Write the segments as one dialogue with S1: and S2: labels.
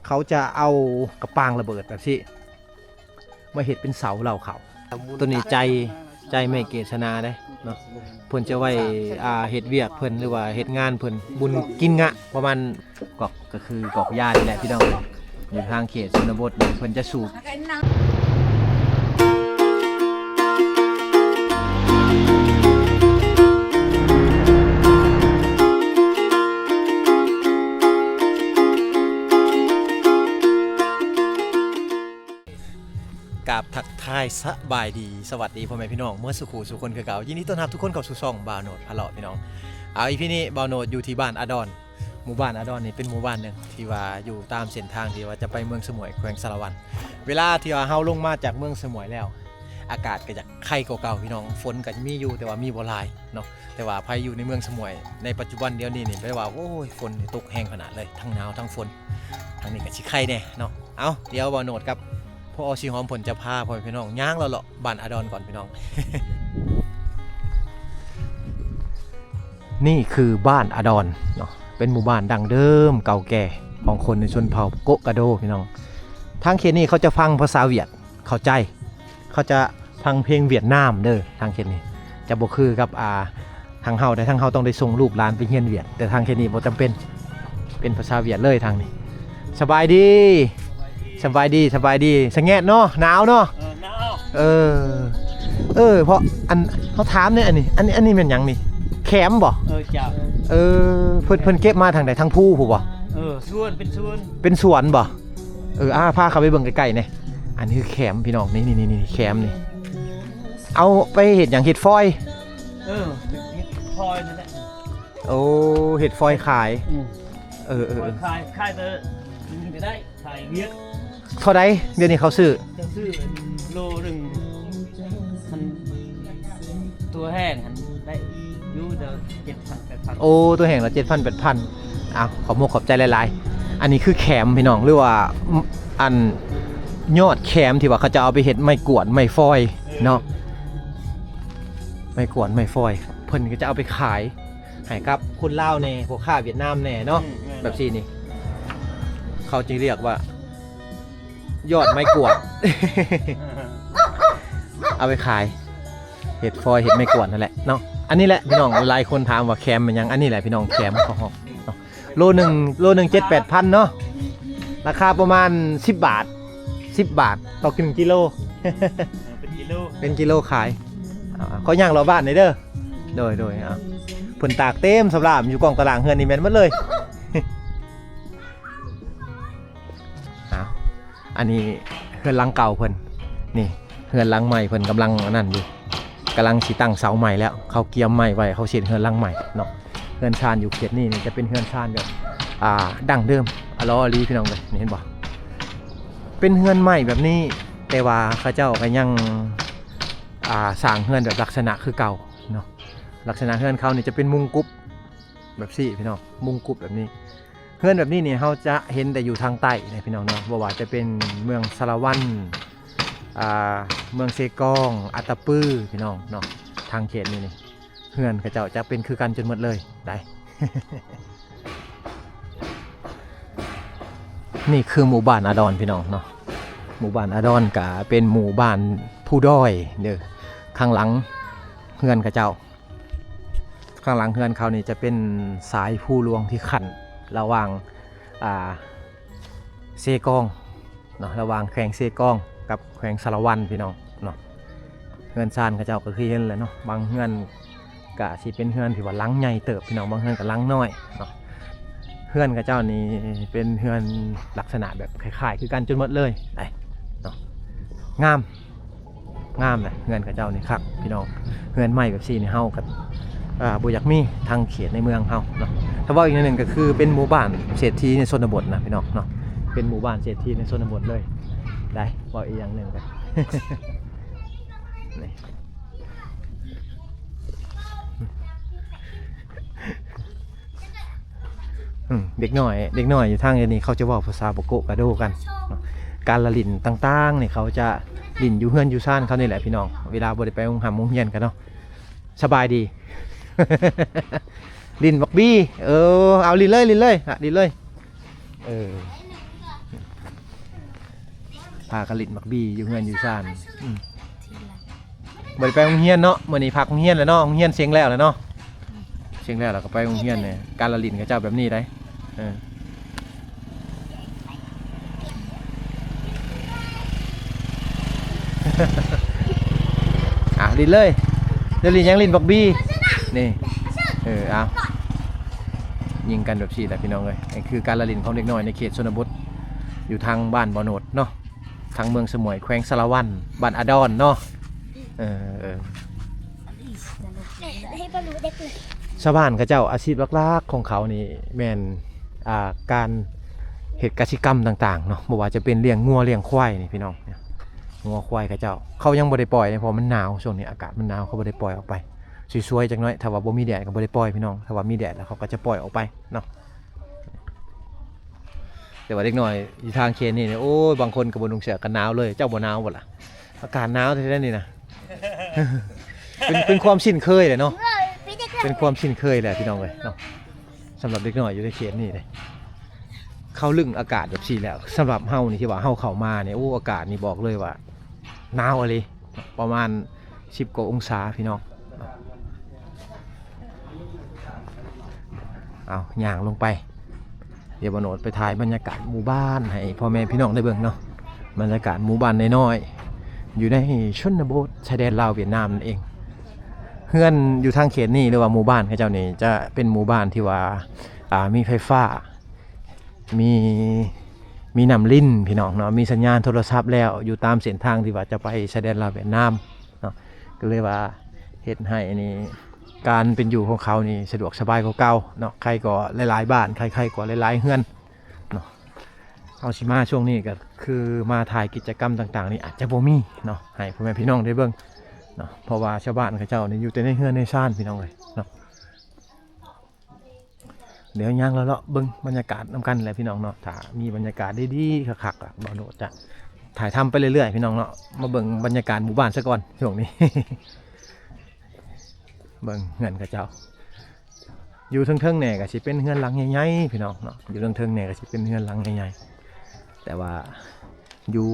S1: เขาจะเอากระปางระเบิดแบบที่มาเห็ดเป็นเสาเหล่าเขาตัวนี้ใจไม่เกษนาได้เนาะเพิ่นจะไว้เฮ็ดเวียกเพิ่นหรือว่าเฮ็ดงานเพิ่นบุญกินงะประมาณก็คือกอกยานี่แหละพี่น้องอยู่ทางเขตชนบทเพิ่นจะสูบกับทักทายสบายดีสวัสดีพ่อแม่พี่น้องเมื่อสุขสุคนคือเก่ายินดีต้อนรับทุกคนเข้าสู่ช่องบาวโนดพะเลาะพี่น้องเอาอีพี่นี้บาวโนดอยู่ที่บ้านอาดอนหมู่บ้านอาดอนนี่เป็นหมู่บ้านหนึ่งที่ว่าอยู่ตามเส้นทางที่ว่าจะไปเมืองสมุยแขวงสารวันเวลาที่ว่าเฮาลงมาจากเมืองสมุยแล้วอากาศก็จะไข้เก่าๆพี่น้องฝนก็มีอยู่แต่ว่ามีบ่หลายเนาะแต่ว่าภัยอยู่ในเมืองสมุยในปัจจุบันเดี๋ยวนี้นี่แปลว่าโอ้ยฝนตกแห้งขนาดเลยทั้งหนาวทั้งฝนทางนี้ก็สิไข้แน่เนาะเอาเดี๋ยวบาวโนดครับพ่อชีหอมผลจะพาพ่อพี่น้องย่างเราเลาะบ้านอาดอนก่อนพี่น้อง นี่คือบ้านอาดอนเนาะเป็นหมู่บ้านดังเดิมเก่าแก่ของคนในชนเผ่าโกกาโดพี่น้องทางเขตนี้เขาจะฟังภาษาเวียดเข้าใจเขาจะฟังเพลงเวียดนามเด้อทางเขตนี้จะบ่คือกับทางเฮาแต่ทางเฮาต้องได้ส่งลูกหลานไปเรียนเวียดแต่ทางเขตนี้บ่จำเป็นภาษาเวียดเลยทางนี้สบายดีสบายดีสงแงะเนาะหนาวเนาะเพราะเขาถามเนี่ยอันนี้เป็นหยังนี่แคมบ่
S2: จ้า
S1: เพิ่นเก็บมาทางไหนทางภูผู้บ่
S2: ส่วน
S1: เป็นสวนบ่พาเขาไปเบิ่งใกล้ๆเนี่ยอันนี้คือแคมพี่น้องนี่แคมนี่เอาไปเห็ดหยังเห็ดฟอย
S2: เห็ดฟอยนั่นแหละ
S1: โอ้เห็ดฟอยขาย
S2: ขายแต่จะได้ขายเวียด
S1: เท่าไรเดี๋ยวนี้เขาซื้อ
S2: โลหนึ่งตัวแห้งได้ยูเดอ7,000-8,000
S1: โอ้ตัวแห้งละ7,000-8,000ขอบขอบใจหลายๆอันนี้คือแคมพี่น้องหรือว่าอันยอดแคมที่ว่าเขาจะเอาไปเห็ดไม้กวดไม้ฟอยเนาะไม้กวดไม้ฟอยเพิ่นก็จะเอาไปขายให้กับคนลาวแน่พวกข้าเวียดนามแน่เนาะแบบนี้นี่เขาจึงเรียกว่ายอดไม้กวด เอาไปขายเห็ดฟอยเห็ดไม้กวดนั่นแหละเนาะอันนี้แหละพี่น้องหลายคนถามว่าแคมเป็นยังอันนี้แหละพี่น้องแคมของเขาโลหนึ่ง7-8,000เนาะราคาประมาณ10 บาทต่อ1กิโล เป็นกิโลขายเขาย่างรอบ้านเลยเด้อโดยผลตากเต็มสำหรับอยู่กองตารางเฮือนนี่แม่นหมดเลยอันนี้เฮือนหลังเก่าเพิ่นนี่เฮือนหลังใหม่เพิ่นกำลังนั่นอยู่กำลังสิตั้งเสาใหม่แล้วเขาเกียมใหม่ไว้เขาเสร็จเฮือนหลังใหม่เนาะเฮือนชานอยู่เขตนี่จะเป็นเฮือนชานแบบดั้งเดิมอลอลีพี่น้องเลยนี่เห็นบ่เป็นเฮือนใหม่แบบนี้แต่ว่าเขาเจ้าก็ยังสร้างเฮือนแบบลักษณะคือเก่าเนาะลักษณะเฮือนเขานี่จะเป็นมุงกุ๊บแบบซี่พี่น้องมุงกุ๊บแบบนี้เฮือนแบบนี้เนี่ยเขาจะเห็นแต่อยู่ทางใต้นะพี่น้องเนาะบ่ว่าจะเป็นเมืองสารวันเมืองเซกองอัตตปื้อพี่น้องเนาะทางเขตนี่เฮือนเขาเจ้าจะเป็นคือกันจนหมดเลยได้ นี่คือหมู่บ้านอาดอนพี่น้องเนาะหมู่บ้านอาดอนก็เป็นหมู่บ้านผู้ด้อยเด้อข้างหลังเฮือนเขาเจ้าข้างหลังเฮือนเขานี่จะเป็นสายผู้ลวงที่ขันระหว่างเซกองเนาะระหว่างแขวงเซกองกับแขวงสารวันพี่น้องเนาะเฮือนซานเขาเจ้าก็คือเห็นแหละเนาะบางเฮือนก็สิเป็นเฮือนที่ว่าหลังใหญ่เติบพี่น้องบางเฮือนก็หลังน้อยเนาะเฮือนเขาเจ้านี่เป็นเฮือนลักษณะแบบคล้ายๆคือกันจนหมดเลยไอ้เนาะงามเลยเฮือนเขาเจ้านี่ครับพี่น้องเฮือนใหม่แบบซี่นี่เฮากับบุญยักมีทางเขตในเมืองเขาเนาะถ้าว่าอีกหนึ่งก็คือเป็นหมู่บ้านเศรษฐีในชนบทนะพี่น้องเนาะเป็นหมู่บ้านเศรษฐีในชนบทเลยได้บอกอีกอย่างหนึ่งกัน เด็กหน่อยอยู่ทางนี้เขาจะว่าภาษาโบโกกาโดกันการละลิ่นต่างๆเนี่ยเขาจะลิ่นอยู่เฮือนอยู่ซ่านเขานี่แหละพี่น้องเวลาบริไปโรงหามโรงเรียนกันเนาะสบายดี ลินบักบี้เอาลินเลยลินเลย พากันลิ้นมักบี้อยู่เฮือนอยู่ซ่านบ่ได้ไปโรงเรียนเนาะมื้อนี้พักโรงเรียนแล้วเนาะโรงเรียนเสียงแล้วเนาะเสียงแล้วเราก็ไปโรงเรียนเนี่ยการละลิ้นกับเจ้าแบบนี้ได้ลิ้นเลยเดี๋ยวลิ้นยังลิ้นบักบี้นี่เอายิงกันแบบสี่แต่พี่น้องเลยนี่คือการละลิ้นของเด็กน้อยในเขตชนบทอยู่ทางบ้านบ่อโนดเนาะทางเมืองสมวยแขวงสารวันบ้านอาดอนเนาะชาวบ้านเขาเจ้าอาชีพหลักๆของเขานี่แม่นการเหตุกสิกรรมต่างๆเนาะบ่ว่าจะเป็นเลี้ยงงัวเลี้ยงควายนี่พี่น้องงัวควายเขาเจ้าเขายังบ่ได้ปล่อยเพราะมันหนาวช่วงนี้อากาศมันหนาวเขาบ่ได้ปล่อยออกไปสวยๆจังน้อยถ้าว่าบ่มีแดดก็บ่ได้ปล่อยพี่น้องถ้าว่ามีแดดแล้วเขาก็จะปล่อยออกไปเนาะแต่ว่าเด็กน้อยอยู่ทางเขตนี่โอ้ยบางคนก็บ่นุ่งเสื้อกันหนาวเลยเจ้าบ่หนาวบ่ล่ะอากาศหนาวแท้ๆนี่นะ เป็นความชินเคยเลยเนาะเป็นความชินเคยแหละพี่น้องเลยเนาะสำหรับเด็กน้อยอยู่ในเขตนี่เลยเข้าลึงอากาศแบบสี่แล้วสำหรับเฮานี่ที่ว่าเฮาเข้ามาเนี่ยโอ้อากาศนี่บอกเลยว่าหนาวอะไรประมาณ10 กว่าองศาพี่น้องเอาย่างลงไปเดี๋ยวบ่โนดไปถ่ายบรรยากาศหมู่บ้านให้พ่อแม่พี่น้องได้เบิ่งเนาะบรรยากาศหมู่บ้านน้อยๆอยู่ในชนบทชายแดนลาวเวียดนามนั่นเองเฮือนอยู่ทางเขตนี่หรือว่าหมู่บ้านเขาเจ้านี่จะเป็นหมู่บ้านที่ว่ามีไฟฟ้ามีน้ำลิ้นพี่น้องเนาะมีสัญญาณโทรศัพท์แล้วอยู่ตามเส้นทางที่ว่าจะไปชายแดนลาวเวียดนามเนาะก็เลยว่าเฮ็ดให้นี่การเป็นอยู่ของเขานี่สะดวกสบายกว่าเก่าเนาะใครก็หลายๆบ้านใครก็หลายๆเฮือนเนาะเอาสิมาช่วงนี้ก็คือมาถ่ายกิจกรรมต่างๆนี่อาจจะบ่มีเนาะให้พ่อแม่พี่น้องได้เบิ่งเนาะเพราะว่าชาวบ้านเขาเจ้านี่อยู่แต่ในเฮือนในซ่านพี่น้องเลยเนาะเดี๋ยวย่างแล้วเลาะเบิ่งบรรยากาศนำกันแหละพี่น้องเนาะถ้ามีบรรยากาศดีๆคักๆบ่โนดจะถ่ายทำไปเรื่อยๆพี่น้องเนาะมาเบิ่งบรรยากาศหมู่บ้านซะก่อนช่วงนี้ เบิ่งเฮือนเขาเจ้าอยู่เทิงๆเนี่ยก็สิเป็นเฮือนหลังใหญ่ๆพี่น้องเนาะอยู่เทิงๆเนี่ยก็สิเป็นเฮือนหลังใหญ่ๆแต่ว่าอยู่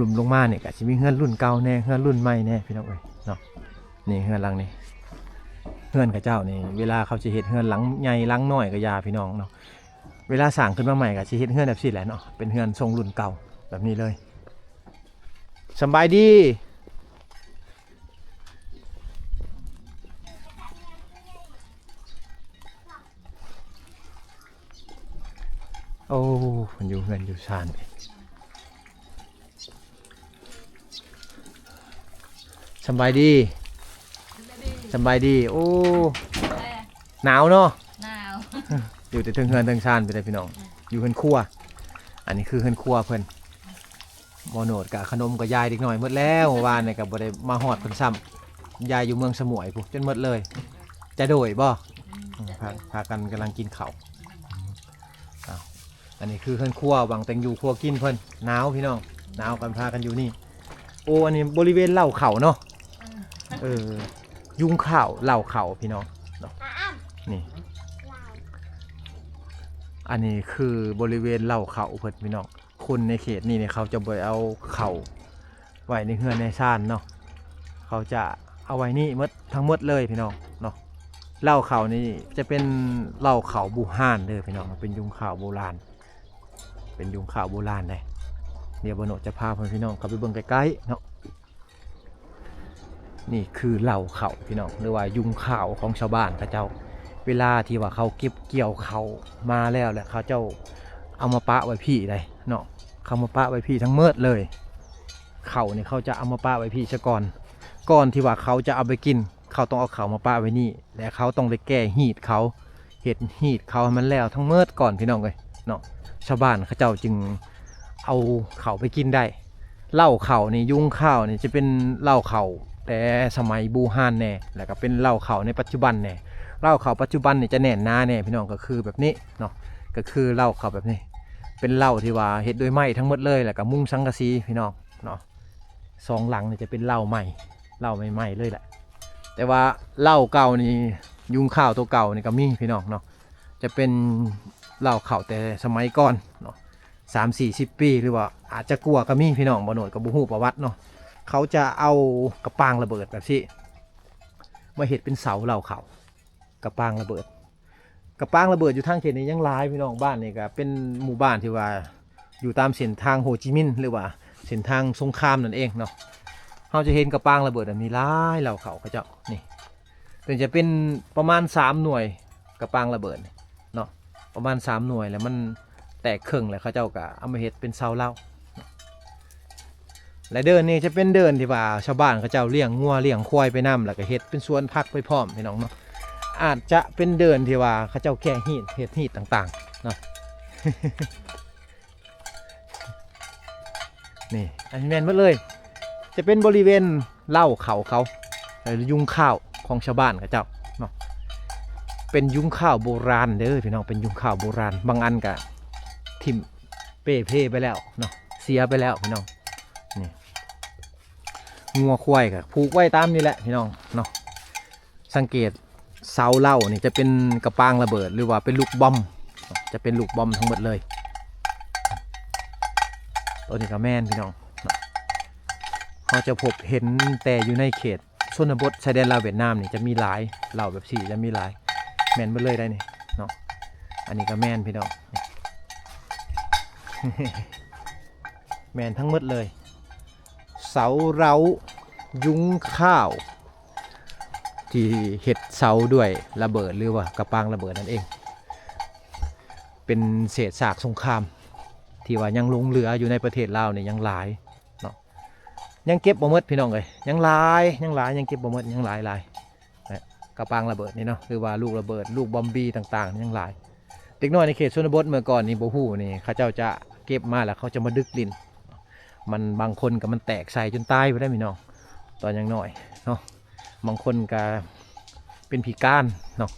S1: ลุมๆลงมาเนี่ยก็สิมีเฮือนรุ่นเก่าแน่เฮือนรุ่นใหม่แน่พี่น้องเอ้ยเนาะนี่เฮือนหลังนี้เฮือนเขาเจ้านี่เวลาเขาสิเฮ็ดเฮือนหลังใหญ่หลังน้อยก็ยาพี่น้องเนาะเวลาสร้างขึ้นมาใหม่ก็สิเฮ็ดเฮือนแบบนี้แหละเนาะเป็นเฮือนทรงรุ่นเก่าแบบนี้เลยสบายดีโอ้มันอยู่เงินอยู่ชานสบายดีสบายดีโอ้หนาวเนาะหนาวอยู่แต่เทิงเงินเทิงชานไปเลยพี่น้องอยู่เฮือนครัวอันนี้คือเฮือนครัวเพิ่นบ่โนดกับขนมกับยายเด็กหน่อยหมดแล้วเมื่อวานเนี่ยกับบ่ได้มาฮอดเพิ่นซ้ำยายอยู่เมืองสมวยปุ๊จนหมดเลยจะโดยบ่พากันกำลังกินข้าวอันนี้คือเพิ่นครัวหวังแต่งอยู่ครัวกินเพิ่นหนาวพี่น้องหนาวกันพากันอยู่นี่โอ้อันนี้บริเวณเล่าเขาเนาะยุงข่าวเล่าเขาพี่น้องนี่อันนี้คือบริเวณเล่าเขาเพิ่นพี่น้องคนในเขตนี่เนี่ยเขาจะบ่เอาเข่าไว้ในเฮือนในซ่านเนาะเขาจะเอาไว้นี่หมดทั้งหมดเลยพี่น้องเนาะเล่าเขานี่จะเป็นเล่าเขาบูฮ่านเลยพี่น้องเป็นยุงข่าวโบราณเป็นยุงข่าวโบราณเลยเดี๋ยวบ่โนจะพาพี่น้องเข้าไปเบิ่งใกล้ๆเนาะนี่คือเหล่าเขาพี่น้องหรือว่ายุงข่าวของชาวบ้านเขาเจ้าเวลาที่ว่าเขาเก็บเกี่ยวเขามาแล้วแหละเขาเจ้าเอามาปะไว้พี่เลยเนาะเขามาปะไว้พี่ทั้งเมิดเลยเขาเนี่ยเขาจะเอามาปะไว้พี่ซะก่อนที่ว่าเขาจะเอาไปกินเขาต้องเอาเขามาปะไว้นี่และเขาต้องไปแก้หีดเขาเห็ดหีดเขาให้มันแล้วทั้งเมิดก่อนพี่น้องเลยเนาะชาวบ้านเขาเจ้าจึงเอาเขาไปกินได้เหล้าเขานี่ยุงข้าวนี่จะเป็นเหล้าเขาแต่สมัยบูฮานแน่แล้วก็เป็นเหล้าเขาในปัจจุบันแน่เหล้าเขาปัจจุบันนี่จะแน่นหนาแน่พี่น้องก็คือแบบนี้เนาะก็คือเหล้าเขาแบบนี้เป็นเหล้าที่ว่าเฮ็ดด้วยไม้ทั้งหมดเลยแล้วก็มุ้งสังกะสีพี่น้องเนาะสองหลังนี่จะเป็นเหล้าใหม่เหล้าใหม่ๆเลยแหละแต่ว่าเหล้าเก่านี่ยุงข้าวตัวเก่านี่ก็มีพี่น้องเนาะจะเป็นเหล้าเขาแต่สมัยก่อนเนาะ 30-40 ปีหรือว่าอาจจะกลัวก็มีพี่น้องบ่โหนดกับบ่ฮู้ประวัติเนาะเขาจะเอากระปางระเบิดแบบที่มาเฮ็ดเป็นเสาเหล่าเขากระปางระเบิดอยู่ทางเขตนี้ยังหลายพี่น้องบ้านนี่ก็เป็นหมู่บ้านที่ว่าอยู่ตามเส้นทางโฮจิมินห์หรือว่าเส้นทางสงครามนั่นเองเนาะเราจะเห็นกระปางระเบิดมีหลายเหล่าเขาเจ้านี่ถึงจะเป็นประมาณ3หน่วยกระปางระเบิดเนาะประมาณ3หน่วยแล้วมันแตกครึ่งแล้วเขาเจ้าก็เอามาเฮ็ดเป็นเสาเหล้าและเดินนี่จะเป็นเดินที่ว่าชาวบ้านเขาเจ้าเลี้ยงงัวเลี้ยงควายไปนำแล้วก็เฮ็ดเป็นสวนผักไปพร้อมพี่น้องเนาะอาจจะเป็นเดินที่ว่าเขาเจ้าแก่ฮีดเฮ็ดฮีดต่างๆเนาะ นี่อันนี้แม่นหมดเลยจะเป็นบริเวณเล่าเขายุงข้าวของชาวบ้านเขาเจ้าเนาะเป็นยุงข้าวโบราณเด้อพี่น้องเป็นยุงข้าวโบราณบางอันก็ทิ่มเป้เพ่ไปแล้วเนาะเสียไปแล้วพี่น้องนี่งัวควายก็ผูกไว้ตามนี่แหละพี่น้องเนาะสังเกตเสาเหล้านี่จะเป็นกระปางระเบิดหรือว่าเป็นลูกบอมจะเป็นลูกบอมทั้งหมดเลยตัวนี้ก็แม่นพี่น้องเขาจะพบเห็นแต่อยู่ในเขตชนบทชายแดนลาวเวียดนามนี่จะมีหลายเหล่าแบบสี่จะมีหลายแม่นหมดเลยได้นี่เนาะอันนี้ก็แม่นพี่น้อง แม่นทั้งหมดเลยเสาเร้ายุ้งข้าวที่เห็ดเสาด้วยระเบิดหรือว่ากระปางระเบิดนั่นเองเป็นเศษซากสงครามที่ว่ายังหลงเหลืออยู่ในประเทศลาวเนี่ยยังหลายเนาะยังเก็บบ่หมดพี่น้องเลยยังหลายยังเก็บบ่หมดยังหลายกระปางระเบิดนี่เนาะหรือว่าลูกระเบิดลูกบอมบี้ต่างๆยังหลายเด็กน้อยในเขตชนบทเมื่อก่อนนี่บ่ฮู้นี่เขาเจ้าจะเก็บมาแล้วเขาจะมาดึกลิ้นมันบางคนก็มันแตกใส่จนตายไปได้พี่น้องตอนยังน้อยเนาะบางคนก็เป็นพิการเนาะ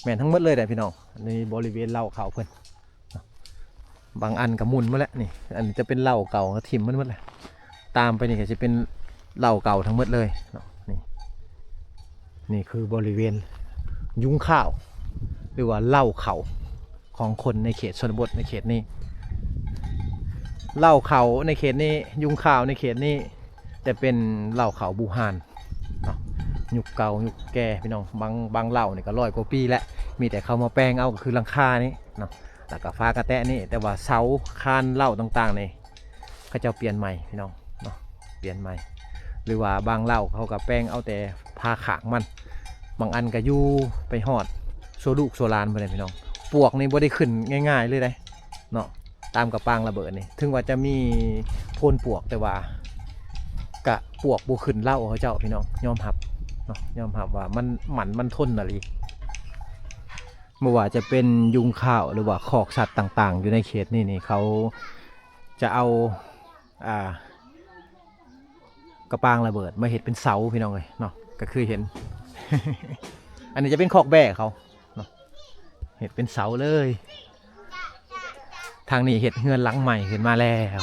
S1: แม่นทั้งหมดเลยแต่พี่น้องในบริเวณเล่าเขาเพื่อนบางอันกับมุนมาแล้วนี่อันนี้จะเป็นเหล้าเก่าทิ่มมันหมดเลยตามไปนี่ก็จะเป็นเหล้าเก่าทั้งหมดเลยเนาะนี่คือบริเวณยุ้งข้าวหรือว่าเหล้าเขาของคนในเขตชนบทในเขตนี้เหล้าเขาในเขตนี้ยุ้งข้าวในเขตนี้จะเป็นเหล้าเขาบูฮานเนาะยุคเก่ายุคแก่พี่น้องบางเหล้านี่ก็100 กว่าปีแล้วมีแต่เขามาแปลงเอาก็คือหลังคานี้เนาะแล้วก็ฟ้ากระแตะนี่แต่ว่าเสาคานเหล้าต่างๆนี่เขาจะเปลี่ยนใหม่พี่น้องเนาะเปลี่ยนใหม่หรือว่าบางเหล้าเขาก็แปลงเอาแต่พาขางมันบางอันก็อยู่ไปหอดโซลูกโซลานไปเลยพี่น้องปวกนี่บ่ได้ขึ้นง่ายๆเลยได้เนาะตามกระปางระเบิดนี่ถึงว่าจะมีโพนปวกแต่ว่ากะปวกบ่ขึ้นเหล้าเขาเจ้าพี่น้องยอมรับเนาะยอมรับว่ามันทนอะไรเมื่อว่าจะเป็นยุงข้าวหรือว่าคอกสัตว์ต่างๆอยู่ในเขตนี่เขาจะเอากระปางระเบิดมาเห็ดเป็นเสาพี่น้องเลยเนาะก็คือเห็น อันนี้จะเป็นคอกแบะเขาเนาะเห็ดเป็นเสาเลยทางนี้เห็ดเฮือนหลังใหม่ขึ้นมาแล้ว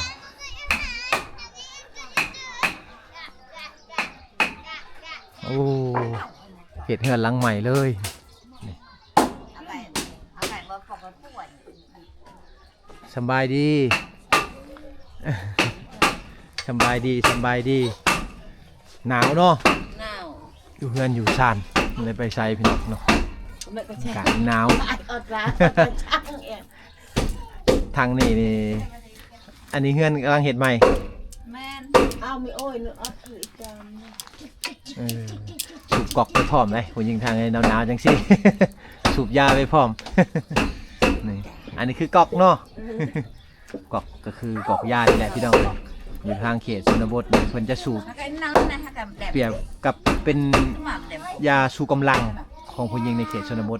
S1: โอ้เห็ดเฮือนหลังใหม่เลยสบายดีสบายดีหนาวเนาะอยู่เฮือนอยู่ซานเลยไปใส่พี่น้องเนาะอากาศหนาวทางนี้นี่อันนี้เฮือนกำลังเห็ดใหม่
S3: แม่นเอาไม่โอ้ยเนื้ออัดถืออีกจาน
S1: สูบกอกไปพร้อมเลยผมยิงทางในหนาวๆจังสิ สูบยาไปพร้อม นี่อันนี้คือกอกเนาะกอกก็คือกอกยานี่แหละพี่น้องอยู่ทางเขตชนบทเพิ่นจะสูบเปรียบกับเป็นยาสูบกำลังของผู้หญิงในเขตชนบท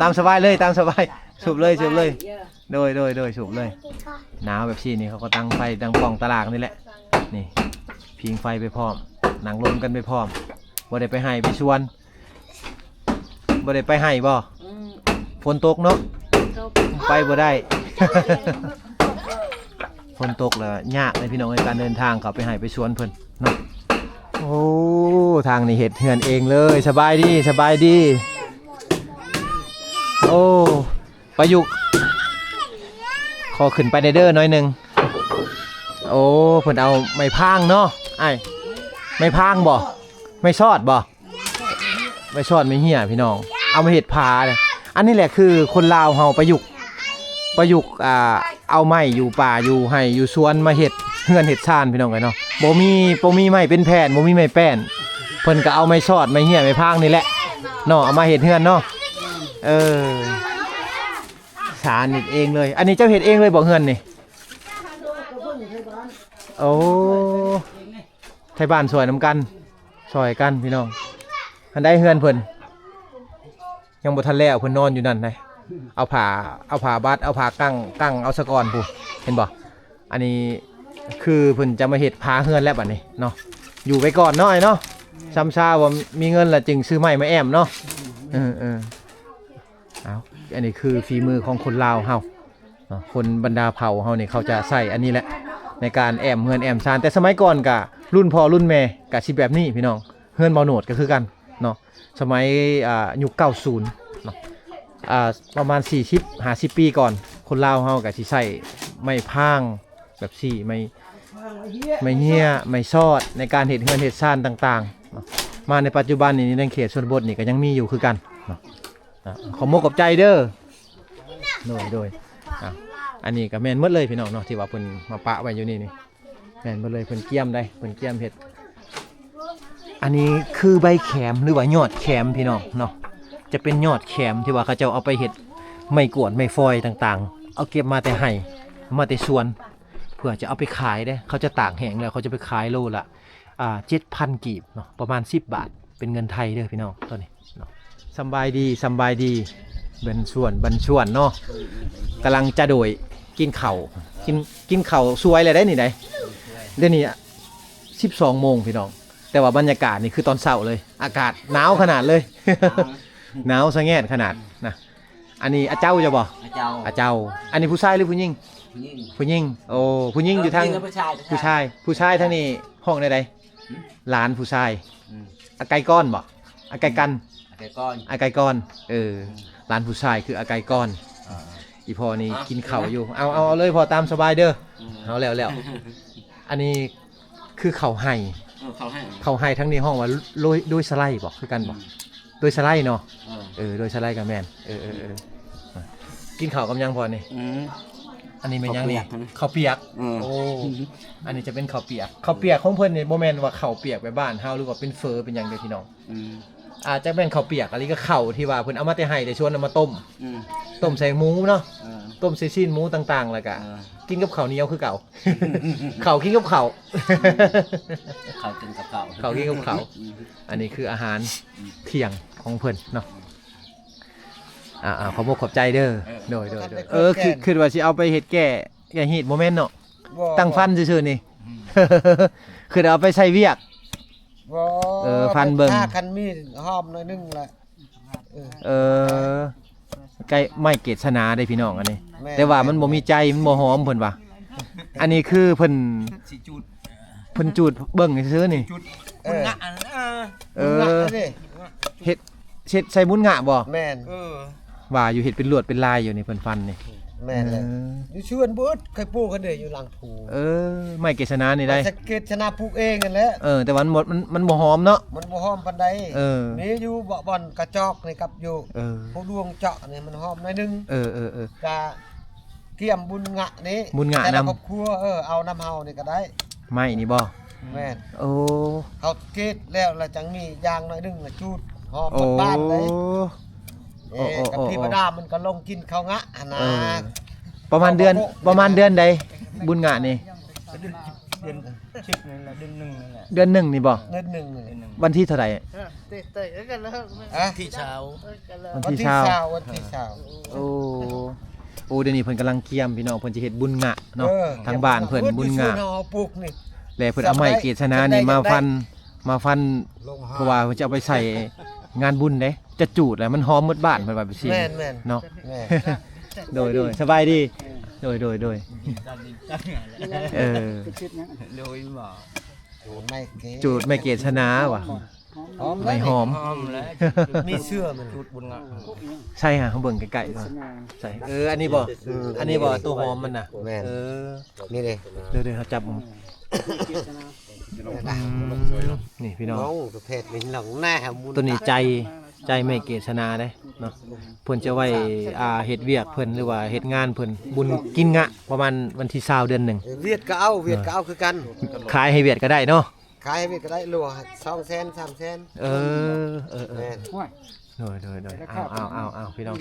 S1: ตามสบายเลยตามสบายสูบเลยโดยสูบเลยหนาวแบบนี้เขาก็ตั้งไฟตั้งปล่องตลาดนี่แหละนี่พิงไฟไปพร้อมหนังลมกันไปพร้อมบ่ได้ไปให้ไปชวนบ่ได้ไปให้บ่ฝนตกเนาะไปบ่ได้ ฝนตกแล้วยากเลยพี่น้องในการเดินทางเขาไปให้ไปชวนเพิ่นเนาะโอ้ทางนี้เห็ดเฮือนเองเลยสบายดีโอ้ ประยุกต์ขอขึ้นไปในเด้อน้อยหนึงโอ้เพิ่นเอาไม้พางเนาะไอ้ไม้พางบ่ไม่ชอดบ่ไม่ชอดไม่เหี้ยพี่น้องเอามาเฮ็ดผาเลยอันนี้แหละคือคนลาวเฮาประยุกต์เอาไม้อยู่ป่าอยู่ให้อยู่สวนมาเฮ็ดเฮือนเฮ็ดชานพี่น้องกันเนาะบ่มีไม้เป็นแผ่นบ่มีไม้แป้นเพิ่นก็เอาไม้ชอดไม้เหี้ยไม้พางนี่แหละเนาะเอามาเฮ็ดเฮือนเนาะสารเฮ็ดเองเลย อันนี้เจ้าเฮ็ดเองเลยบ่เฮือนนี่โอ้ไทยบ้านสวยน้ำกันซอยกันพี่น้องอันได้เฮือนเพิ่นยังบ่ทันแล้วเพิ่นนอนอยู่นั่นเลยเอาผ้าบัดเอาผ้ากั้งเอาสะกอนพูเห็นบ่อันนี้คือเพิ่นจะมาเฮ็ดผาเฮือนแล้วบัดนี้เนาะอยู่ไปก่อนเนาะไอ้เนาะซ้ำซาว่ามีเงินละจึงซื้อไม้มาแอมเนาะเอาอันนี้คือฝีมือของคนลาวเฮาคนบรรดาเผ่าเฮานี่เขาจะใส่อันนี้แหละในการแอมเฮือนแอมชานแต่สมัยก่อนกะรุ่นพ่อรุ่นแม่กะสิแบบนี้พี่น้องเฮือนเบาโหนดก็คือกันเนาะสมัยยุค90เนาะประมาณ40-50 ปีก่อนคนลาวเฮาก็สิใส่ไม้พางแบบไม่เหี้ยไม่ซอดในการเฮ็ดเฮือนเฮ็ดชานต่างๆเนาะมาในปัจจุบันนี่ในเขตชนบทนี่ก็ยังมีอยู่คือกันเนาะขอมกกับใจเด้อโดยอันนี้ก็แม่นหมดเลยพี่น้องเนาะที่ว่าเพิ่นมาปะไว้อยู่นี่แม่นหมดเลยเพิ่นเกี่ยมได้เพิ่นเกี่ยมเฮ็ดอันนี้คือใบแขมหรือว่ายอดแขมพี่น้องเนาะจะเป็นยอดแขมที่ว่าเขาเจ้าเอาไปเฮ็ดไม้กวาดไม้ฟอยต่างๆเอาเก็บมาแต่ไห้มาแต่สวนเพื่อจะเอาไปขายได้เขาจะตากแห้งแล้วเขาจะไปขายโลละ7,000 กีบเนาะประมาณ10 บาทเป็นเงินไทยเด้อพี่น้องตอนนี้เนาะสบายดีบันส่วนเนาะกำลังจะโดยกินเข่าสวยเลยได้นี่ได้เดี๋ยวนี้12 โมงพี่น้องแต่ว่าบรรยากาศนี่คือตอนเช้าเลยอากาศหนาวขนาดเลย หนาวสะแงดขนาดนะอันนี้อาเจ้าจะบอกอาเจ้าอันนี้ผู้ชายหรือผู้หญิงผู้หญิงโอ้ผู้หญิงอยู่ทางผู้ชายทางนี้ห้องใดหลานผู้ชายอาไก่ก้อนบอกอาไก่กันอาไก่ก้อนหลานผู้ชายคืออาไก่ก้อนอีพอนี่กินเข่าอยู่เอาเลยพอตามสบายเด้อเอาแล้วอันนี้คือเข่าไห้ทั้งนี้ห้องว่าโดยสไลด์บอกคือกันบอกโดยสไลด์เนาะโดยสไลด์กับแมนกินข้าวกับยังพอนี่อันนี้เป็นยังนี่ข้าวเปียกโอ้อันนี้จะเป็นข้าวเปียกของเพิ่นนี่บ่แม่นว่าข้าวเปียกไปบ้านเฮาหรือว่าเป็นเฟอเป็นหยังเด้อพี่น้องอาจจะเป็นข้าวเปียกอันนี้ก็ข้าวที่ว่าเพิ่นเอามาแต่ให้แต่ชวนเอามาต้มใส่หมูเนาะต้มใส่ชิ้นหมูต่างๆแล้วก็กินกับข้าวเหนียวคือเก่าข้าวกินกับข้าวกินกับข้าวอันนี้คืออาหารเที่ยงของเพิ่นเนาะขอบใจเด้อโดยคือว่าสิเอาไปเฮ็ดแก่ฮีดโมเมนต์เนาะตั้งฟันซื่อๆนี่ คือเอาไปใส่เวียกฟันเบิ่ง
S3: คันมีหอมหน่อยนึงแหละ
S1: ไก่ไม้เกศนาได้พี่น้องอันนี้แต่ว่ามันบ่มีใจมันบ่หอมเพิ่นว่าอันนี้คือเพิ่นจูดเบิ่งซื่อๆนี่เฮ็ดใส่มุ้นงะบ่
S3: แม่น
S1: ว่าอยู่เห็ดเป็นลวดเป็นลายอยู่นี่เพิ่นฟันนี่
S3: แม่นเลยอยู่ชวนบุดเคยปลูกกันเด้อยู่หลังผู
S1: ไม่เกศนานี่ได้
S3: เกศนาปลูกเองนั่นแหละ
S1: แต่มันบ่หอมเนาะ
S3: มันบ่หอมปานใดมีอยู่บ่อนกระจอกนี่กับอยู่พวกดวงเจาะนี่มันหอมหน่อยนึงกะเกี่ยมบุญงะนี่แต่ละครอบครัวเอาน้ำเฮานี่ก็ได้
S1: ไม่นี่บ่
S3: แม่น
S1: โอ้
S3: เขาเกศแล้วจังมียางหน่อยนึงละจูดหอมหมดบ้านเลยกับพี่ประดามันก็ลงกินข้าวงะนะ
S1: ประมาณเดือนใดบุญงะนี่
S2: เดือนชิปนี่แหละเดือน1นี่แหละ
S1: เดือน1นี่บ่
S3: เดือน1
S1: วันที่เท่าไหร่
S3: ที่เช้า
S1: วันที่เช้าโอ้เดี๋ยวนี้เพิ่นกำลังเกี่ยมพี่น้องเพิ่นสิเฮ็ดบุญงะเนาะทางบ้านเพิ่นบุญงะแล้วเพิ่นเอาไม้เกศนานี่มาฟันเพราะว่าเพิ่นจะเอาไปใส่งานบุญเด้จะจูดแล้วมันหอมหมดบ้านเพิ่นว่าแบบซี่เนาะโดยสบายดีโดยโดยบ่จูดไม่เกศนาว่ะ ใบหอม
S2: แล้ว
S3: มีเสื้อมัน
S2: ชุดบุญงะ
S1: ใช่ฮะเขาเบิ่งใกล้ๆก่อนใช่อันนี้บ่อันนี้บ่ตัวหอมมันน่ะ
S3: แม่น
S1: นี่เด้เดี๋ยวเขาจับนี่พี่น้อง
S3: น้องประเภทลิ้นหลงหน้ามุน
S1: ตัวนี้ใจไม่เกษนาได้เนาะเพิ่นจะไว้เฮ็ดเวียกเพิ่นหรือว่าเฮ็ดงานเพิ่นบุญกินงะประมาณวันที่20เดือน1
S3: เวียดก็เอาคือกัน
S1: ขายให้เวียดก็ได้เนาะ
S3: ขายให้เวียดก็ได้รัว200,000 300,000
S1: เออ
S3: แม่น
S1: โดยเอาพี่น้อง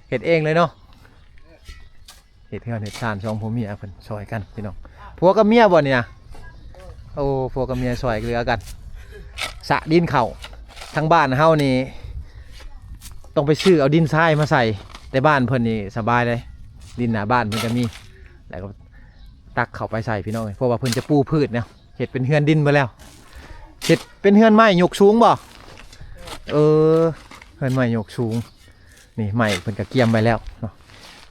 S1: เฮ็ดเองเลยเนาะเฮ็ดเฮือนเฮ็ดชานช่องผัวเมียเพิ่นซอยกันพี่น้องผัวกับเมียบ่เนี่ยโอ้ผัวกับเมียซอยเหลือกันสระดินเข้าทั้งบ้านเฮานี่ต้องไปซื้อเอาดินทรายมาใส่แต่บ้านเพิ่นนี่สบายเลยดินหน้าบ้านเพิ่นก็มีแล้วก็ตักเข้าไปใส่พี่น้องเพราะว่าเพิ่นจะปูพืชเนี่ยเฮ็ดเป็นเฮือนดินไปแล้วเฮ็ดเป็นเฮือนไม้ยกสูงบ่เฮือนไม้ยกสูงนี่ไม้เพิ่นก็เกียมไปแล้วเนาะ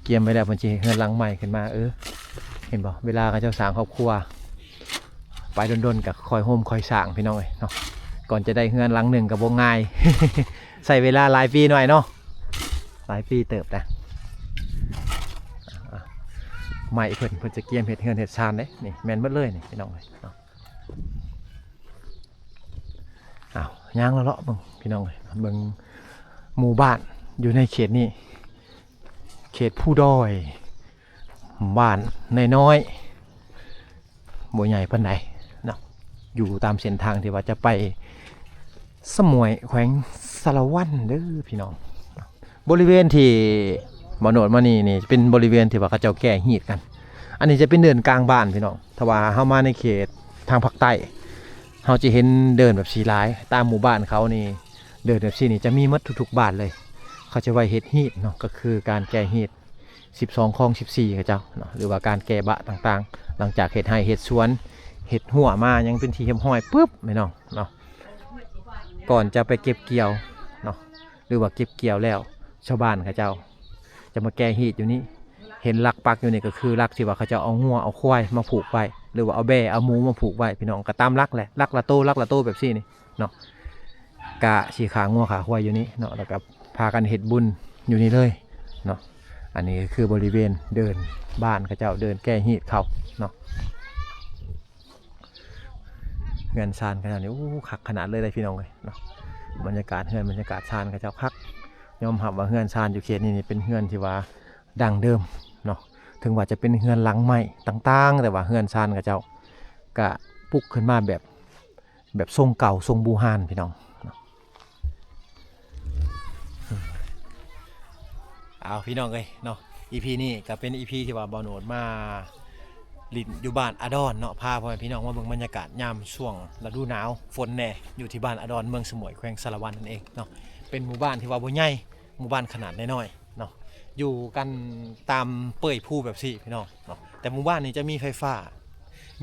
S1: เกียมไปแล้วเพิ่นสิเฮือนหลังใหม่ขึ้นมาเห็นบ่เวลาเขาเจ้าสร้างครอบครัวไปดนๆก็คอยโฮมคอยสร้างพี่น้องเอ้ยเนาะก่อนจะได้เฮือนหลังหนึ่งก็บ่ง่าย ใส่เวลาหลายปีหน่อยเนาะหลายปีเติบนะใหม่เพิ่นจะเกียมเห็ดเฮือนเห็ดชานเด้นี่แมนเบิดเลยนี่พี่น้องเลยเนาะย่างแล้วเลาะเบิ่งพี่น้องเลยเบิ่งหมู่บ้านอยู่ในเขตนี้เขตผู้ดอยบ้านน้อยๆบ่ใหญ่ปานใดเนาะอยู่ตามเส้นทางที่ว่าจะไปสมวยแขวงสารวัตรเด้อพี่น้องบริเวณที่บ่โนดมานี่เป็นบริเวณที่ว่าเขาเจ้าแก่ฮีดกันอันนี้จะเป็นเดินกลางบ้านพี่น้องถ้าว่าเฮามาในเขตทางภาคใต้เฮาจะเห็นเดินแบบสีหลายตามหมู่บ้านเขานี่เดินแบบสีนี่จะมีหมดทุกๆบ้านเลยเขาจะไว้เฮ็ดฮีดเนาะก็คือการแก่ฮีด12คลอง14เขาเจ้าเนาะหรือว่าการแก่บะต่างๆหลังจากเฮ็ดไร่เฮ็ดสวนเฮ็ดหัวมายังเป็นที่เรียบร้อยปึ๊บพี่น้องเนาะก่อนจะไปเก็บเกี่ยวเนาะหรือว่าเก็บเกี่ยวแล้วชาวบ้านเขาเจ้าจะมาแก้ฮีดอยู่นี่เห็นลักปักอยู่นี่ก็คือลักที่ว่าเขาจะเอางัวเอาควายมาผูกไว้หรือว่าเอาแบะเอาหมูมาผูกไว้พี่น้องก็ตามลักแหละลักละโตแบบซี่นี่เนาะกะสีขางัวขาควายอยู่นี่เนาะแล้วก็พากันเฮ็ดบุญอยู่นี่เลยเนาะอันนี้คือบริเวณเดินบ้านเขาเจ้าเดินแก้ฮีดเขาเนาะเงินซานขนาดนี้คักขนาดเลยได้พี่น้องเลยเนาะบรรยากาศเฮือนบรรยากาศซานเขาเจ้าคักยอมรับว่าเฮือนซานอยู่เขตนี้เป็นเฮือนที่ว่าดังเดิมเนาะถึงว่าจะเป็นเฮือนหลังใหม่ต่างๆแต่ว่าเฮือนซานเขาเจ้ากะปลุกขึ้นมาแบบทรงเก่าทรงบูฮานพี่น้องเอาพี่น้องเลยเนาะ EP นี้ก็เป็น EP ที่ว่าบ่โนดมาลินอยู่บ้านอดอนเนาะพาพ่อแม่พี่น้องมาเบิ่งบรรยากาศยามช่วงฤดูหนาวฝนแน่อยู่ที่บ้านอดอนเมืองสมวยแขวงสารวัตรนั่นเองเนาะเป็นหมู่บ้านที่ว่าบ่ใหญ่หมู่บ้านขนาดน้อยๆเนาะอยู่กันตามเปื่อยผู้แบบซี่พี่น้องเนาะแต่หมู่บ้านนี้จะมีไฟฟ้า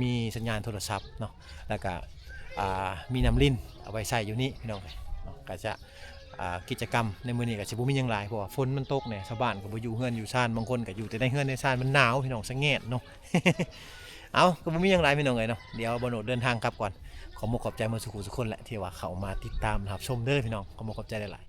S1: มีสัญญาณโทรศัพท์เนาะแล้วก็มีน้ำลิ้นเอาไว้ใส่อยู่นี่พี่น้องเนาะก็จะกิจกรรมในมื้อนี้ก็สิบ่มีหยังหลายเพราะว่าฝนมันตกเนี่ยชาวบ้านก็บ่อยู่เฮือนอยู่ซ่านบางคนก็อยู่แต่ในเฮือนในซ่านมันหนาวพี่น้องสะแงดเนาะ เอาก็บ่มีหยังหลายพี่น้องเอ้ยเนาะเดี๋ยวบ่โนดเดินทางกลับก่อนขอขอบใจมาสุขุสุคนแหละที่ว่าเขามาติดตามรับชมเด้อพี่น้องขอขอบใจหลาย